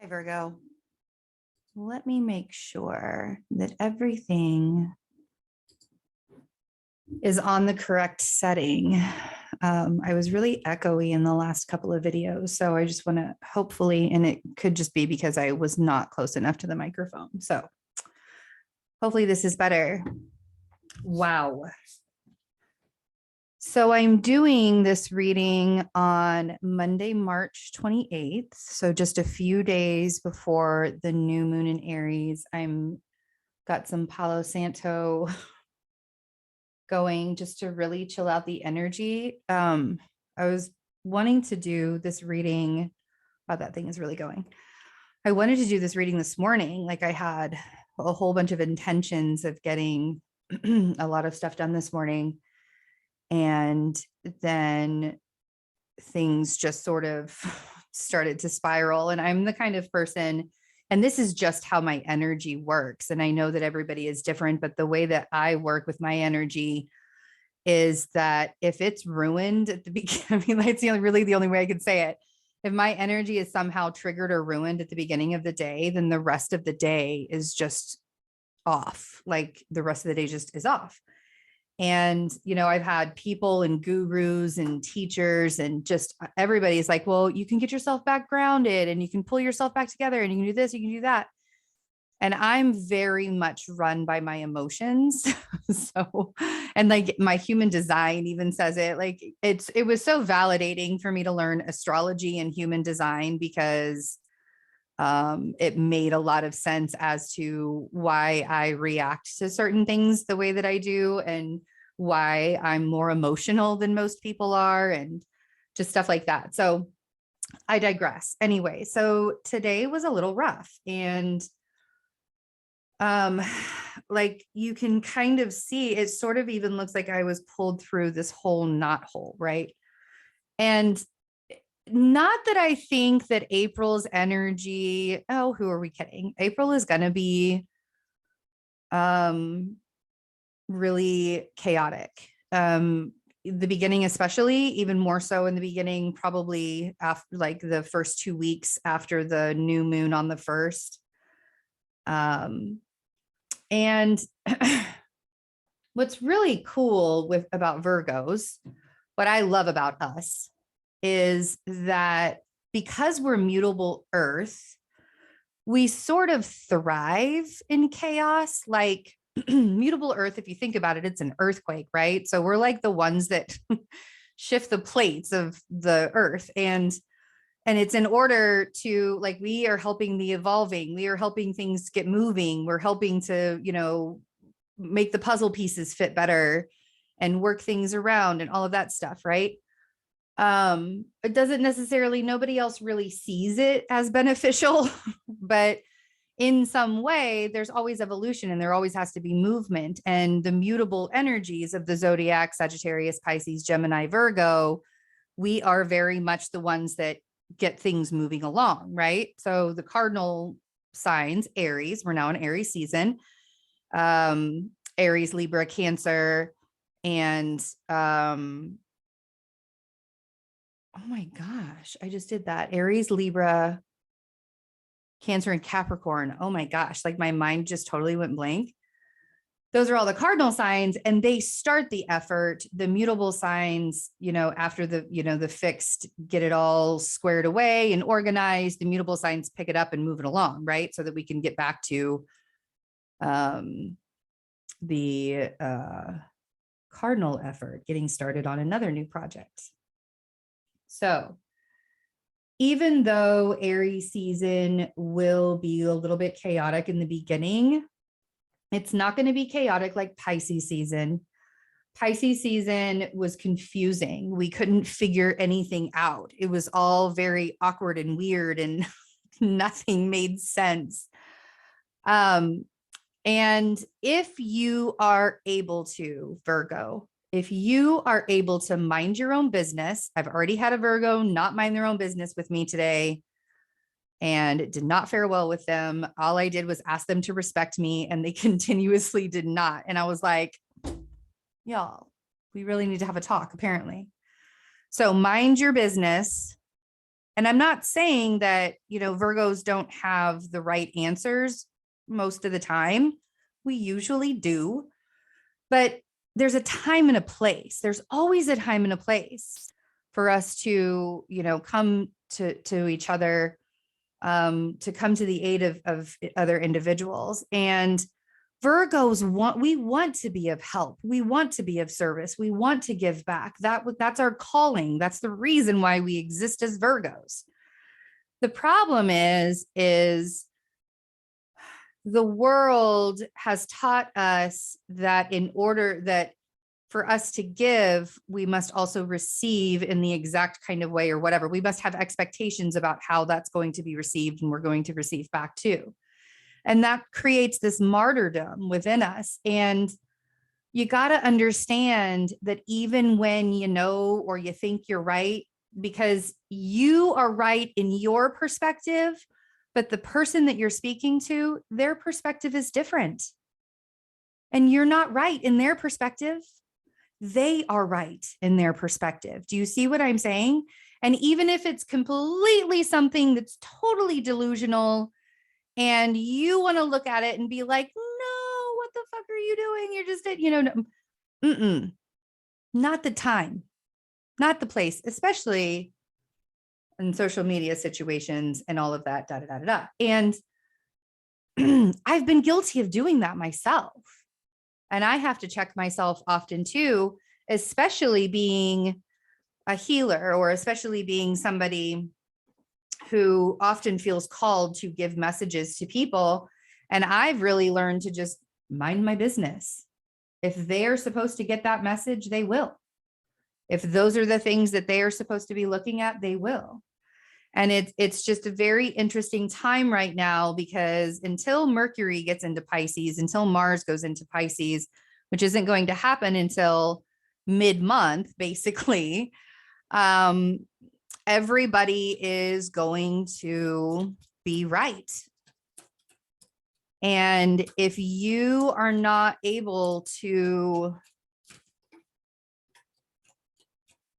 Hi, Virgo. Let me make sure that everything is on the correct setting. I was really echoey in the last couple of videos, so I just want to hopefully, and it could just be because I was not close enough to the microphone. So hopefully this is better. Wow. So I'm doing this reading on Monday, March 28th. So just a few days before the new moon in Aries. I'm got some Palo Santo going just to really chill out the energy. I was wanting to do this reading. Wow, that thing is really going. I wanted to do this reading this morning. Like I had a whole bunch of intentions of getting a lot of stuff done this morning. And then things just sort of started to spiral. And I'm the kind of person, and this is just how my energy works. And I know that everybody is different, but the way that I work with my energy is that if it's ruined at the beginning, I mean, that's really the only way I can say it. If my energy is somehow triggered or ruined at the beginning of the day, then the rest of the day is just off. Like the rest of the day just is off. And, I've had people and gurus and teachers and just everybody's like, well, you can get yourself back grounded and you can pull yourself back together and you can do this, you can do that. And I'm very much run by my emotions. So, and like my human design even says it, like it was so validating for me to learn astrology and human design because it made a lot of sense as to why I react to certain things the way that I do and why I'm more emotional than most people are and just stuff like that. So I digress. Anyway, so today was a little rough and like you can kind of see it sort of even looks like I was pulled through this whole knot hole, right? And not that I think that April's energy, who are we kidding? April is going to be really chaotic. The beginning, especially, even more so in the beginning, probably after like the first 2 weeks after the new moon on the 1st. And what's really cool about Virgos, what I love about us is that because we're mutable earth, we sort of thrive in chaos. Like mutable earth, if you think about it, it's an earthquake, right? So we're like the ones that shift the plates of the earth. And it's in order to, like, we are helping the evolving, we are helping things get moving, we're helping to, make the puzzle pieces fit better and work things around and all of that stuff, right? It doesn't necessarily, nobody else really sees it as beneficial, but in some way, there's always evolution and there always has to be movement. And the mutable energies of the zodiac, Sagittarius, Pisces, Gemini, Virgo, we are very much the ones that get things moving along, right? So the cardinal signs, Aries, we're now in Aries season, Aries, Libra, Cancer, and oh my gosh, I just did that. Aries, Libra, Cancer, and Capricorn. Oh my gosh, like my mind just totally went blank. Those are all the cardinal signs and they start the effort. The mutable signs, after the fixed, get it all squared away and organized, the mutable signs pick it up and move it along, right? So that we can get back to the cardinal effort, getting started on another new project. So even though Aries season will be a little bit chaotic in the beginning, it's not going to be chaotic like Pisces season. Pisces season was confusing. We couldn't figure anything out. It was all very awkward and weird and nothing made sense. And if you are able to, Virgo, if you are able to mind your own business, I've already had a Virgo not mind their own business with me today and it did not fare well with them. All I did was ask them to respect me and they continuously did not. And I was like, y'all, we really need to have a talk, apparently. So mind your business And I'm not saying that, Virgos don't have the right answers most of the time. We usually do, but there's a time and a place. There's always a time and a place for us to, come to each other, to come to the aid of other individuals. And Virgos we want to be of help. We want to be of service. We want to give back. That's our calling. That's the reason why we exist as Virgos. The problem is the world has taught us that for us to give, we must also receive in the exact kind of way or whatever. We must have expectations about how that's going to be received, and we're going to receive back too. And that creates this martyrdom within us. And you got to understand that even when you know or you think you're right, because you are right in your perspective, but the person that you're speaking to, their perspective is different. And you're not right in their perspective. They are right in their perspective. Do you see what I'm saying? And even if it's completely something that's totally delusional, and you want to look at it and be like, no, what the fuck are you doing? You're just, not the time, not the place, especially in social media situations and all of that, da, da, da, da, da. And I've been guilty of doing that myself. And I have to check myself often too, especially being a healer, or especially being somebody who often feels called to give messages to people. And I've really learned to just mind my business. If they're supposed to get that message, they will. If those are the things that they are supposed to be looking at, they will. And it's just a very interesting time right now, because until Mercury gets into Pisces, until Mars goes into Pisces, which isn't going to happen until mid-month, basically, everybody is going to be right. And if you are not able to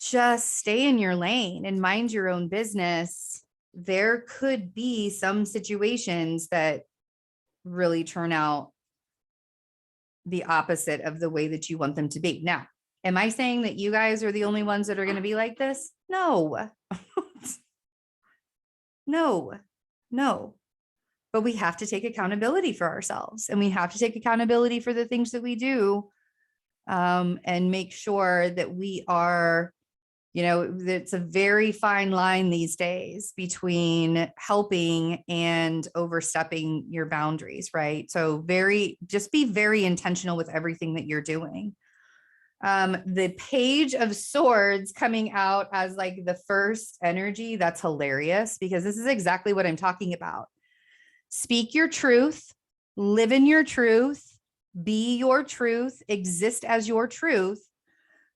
just stay in your lane and mind your own business, there could be some situations that really turn out the opposite of the way that you want them to be. Now, am I saying that you guys are the only ones that are going to be like this? No. No. But we have to take accountability for ourselves, and we have to take accountability for the things that we do, and make sure that we are, it's a very fine line these days between helping and overstepping your boundaries, right? So just be very intentional with everything that you're doing. The Page of Swords coming out as like the first energy, that's hilarious, because this is exactly what I'm talking about. Speak your truth, live in your truth, be your truth, exist as your truth,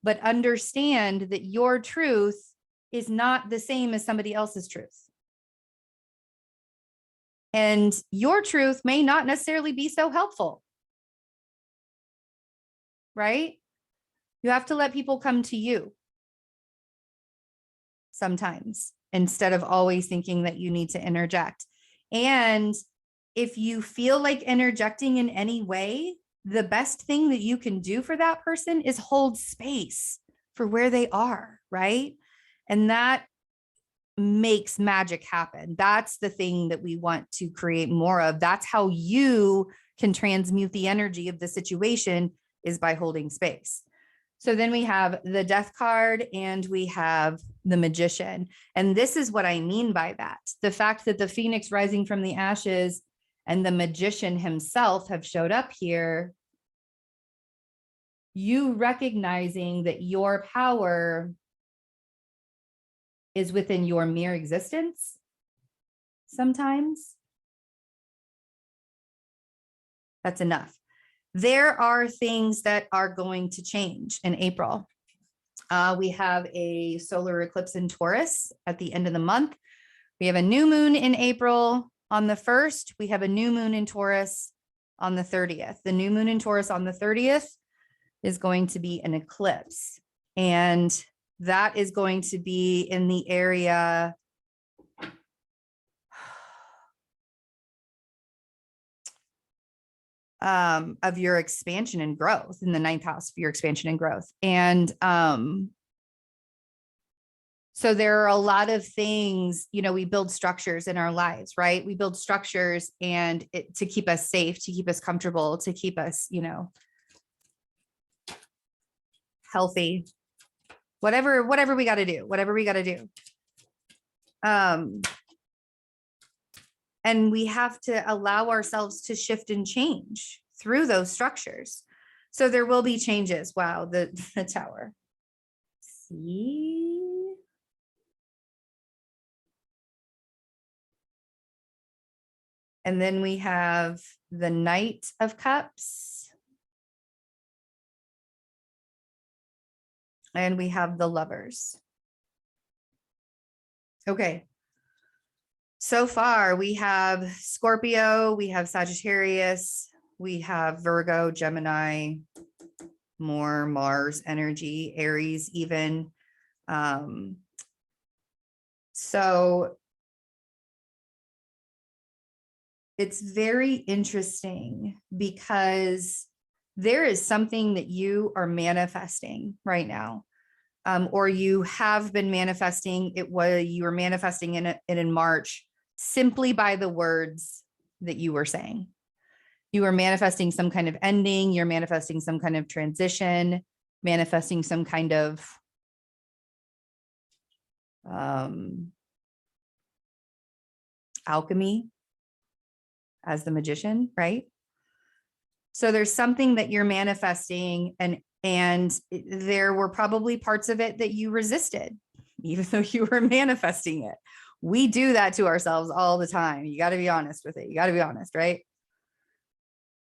but understand that your truth is not the same as somebody else's truth. And your truth may not necessarily be so helpful, right? You have to let people come to you sometimes, instead of always thinking that you need to interject. And if you feel like interjecting in any way, the best thing that you can do for that person is hold space for where they are, right? And that makes magic happen. That's the thing that we want to create more of. That's how you can transmute the energy of the situation, is by holding space. So then we have the Death card and we have the Magician. And this is what I mean by that. The fact that the Phoenix rising from the ashes and the Magician himself have showed up here, you recognizing that your power is within your mere existence sometimes. That's enough. There are things that are going to change in April. We have a solar eclipse in Taurus at the end of the month. We have a new moon in April on the 1st. We have a new moon in Taurus on the 30th. The new moon in Taurus on the 30th is going to be an eclipse. And that is going to be in the area of your expansion and growth, in the ninth house for your expansion and growth. And so there are a lot of things, you know, we build structures in our lives, right? We build structures and to keep us safe, to keep us comfortable, to keep us, you know, healthy, whatever we got to do, and we have to allow ourselves to shift and change through those structures. So there will be changes. Wow, the tower. See? And then we have the Knight of Cups. And we have the Lovers. Okay. So far, we have Scorpio, we have Sagittarius, we have Virgo, Gemini, more Mars energy, Aries even. So it's very interesting because there is something that you are manifesting right now, or you have been manifesting. You were manifesting it in March simply by the words that you were saying. You are manifesting some kind of ending. You're manifesting some kind of transition, manifesting some kind of alchemy as the magician, right? So there's something that you're manifesting, and there were probably parts of it that you resisted, even though you were manifesting it. We do that to ourselves all the time. You got to be honest with it. You got to be honest, right?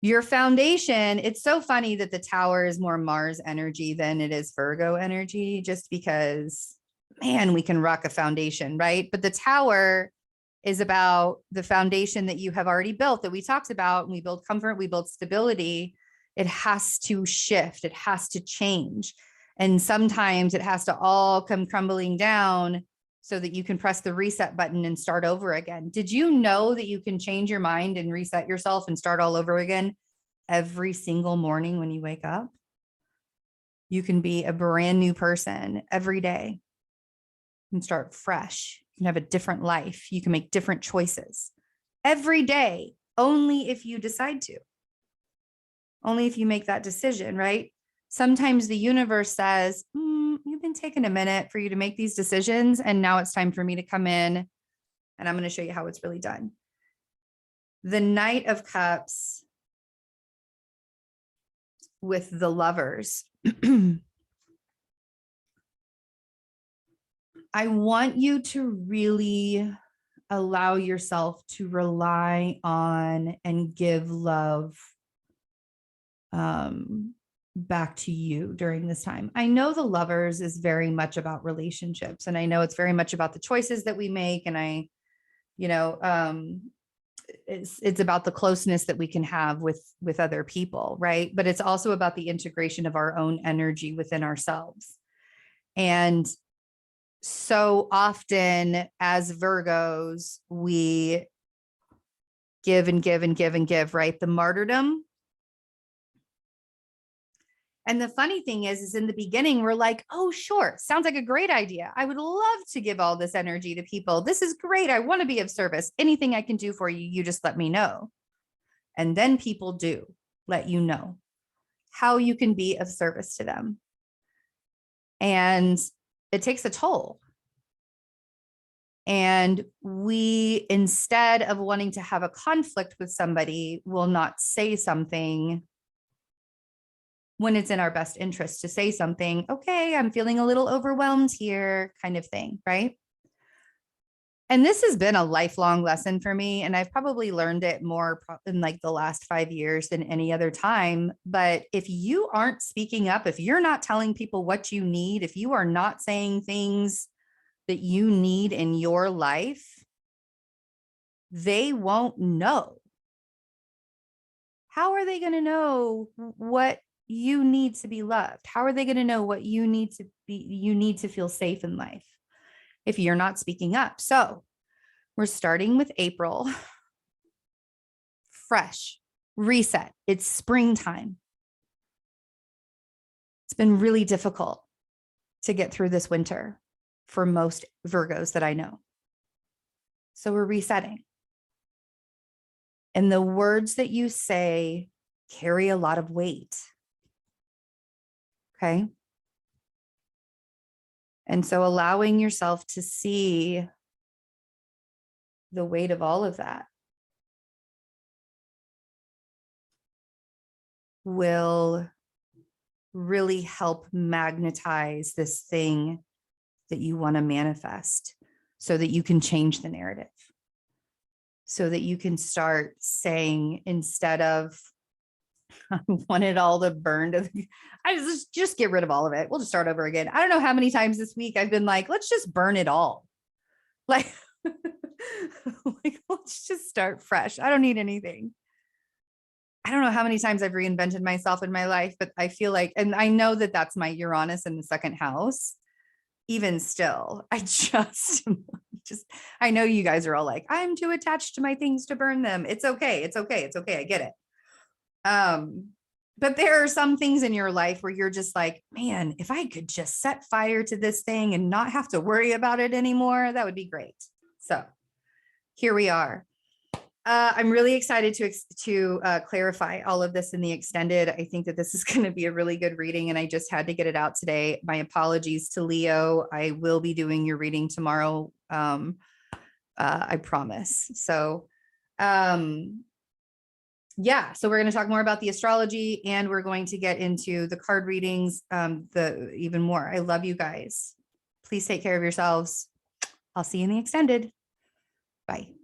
Your foundation, it's so funny that the tower is more Mars energy than it is Virgo energy, just because, man, we can rock a foundation, right? But the tower is about the foundation that you have already built, that we talked about. We build comfort, we build stability. It has to shift, it has to change. And sometimes it has to all come crumbling down so that you can press the reset button and start over again. Did you know that you can change your mind and reset yourself and start all over again every single morning when you wake up? You can be a brand new person every day and start fresh. You can have a different life. You can make different choices every day, only if you decide to. Only if you make that decision, right? Sometimes the universe says, you've been taking a minute for you to make these decisions, and now it's time for me to come in, and I'm going to show you how it's really done. The Knight of Cups with the Lovers. I want you to really allow yourself to rely on and give love back to you during this time. I know the Lovers is very much about relationships, and I know it's very much about the choices that we make. And it's about the closeness that we can have with other people, right? But it's also about the integration of our own energy within ourselves. And so often as Virgos, we give and give and give and give, right? The martyrdom. And the funny thing is in the beginning, we're like, oh, sure. Sounds like a great idea. I would love to give all this energy to people. This is great. I want to be of service. Anything I can do for you, you just let me know. And then people do let you know how you can be of service to them. And it takes a toll. And we, instead of wanting to have a conflict with somebody, will not say something when it's in our best interest to say something. Okay, I'm feeling a little overwhelmed here, kind of thing, right? And this has been a lifelong lesson for me. And I've probably learned it more in like the last 5 years than any other time. But if you aren't speaking up, if you're not telling people what you need, if you are not saying things that you need in your life, they won't know. How are they going to know what you need to be loved? How are they going to know what you need to feel safe in life if you're not speaking up? So we're starting with April fresh. reset. It's springtime. It's been really difficult to get through this winter for most Virgos that I know. So we're resetting. And the words that you say carry a lot of weight. Okay. And so allowing yourself to see the weight of all of that will really help magnetize this thing that you want to manifest so that you can change the narrative. So that you can start saying, instead of, I want it all to burn to I just get rid of all of it. We'll just start over again. I don't know how many times this week I've been like, let's just burn it all. Like, like, let's just start fresh. I don't need anything. I don't know how many times I've reinvented myself in my life, but I feel like, and I know that that's my Uranus in the second house. Even still, I just, I know you guys are all like, I'm too attached to my things to burn them. It's okay. It's okay. It's okay. I get it. But there are some things in your life where you're just like, man, if I could just set fire to this thing and not have to worry about it anymore, that would be great. So here we are. I'm really excited to clarify all of this in the extended. I think that this is going to be a really good reading, and I just had to get it out today. My apologies to Leo. I will be doing your reading tomorrow. I promise. So, yeah, so we're going to talk more about the astrology, and we're going to get into the card readings, even more. I love you guys. Please take care of yourselves. I'll see you in the extended. Bye.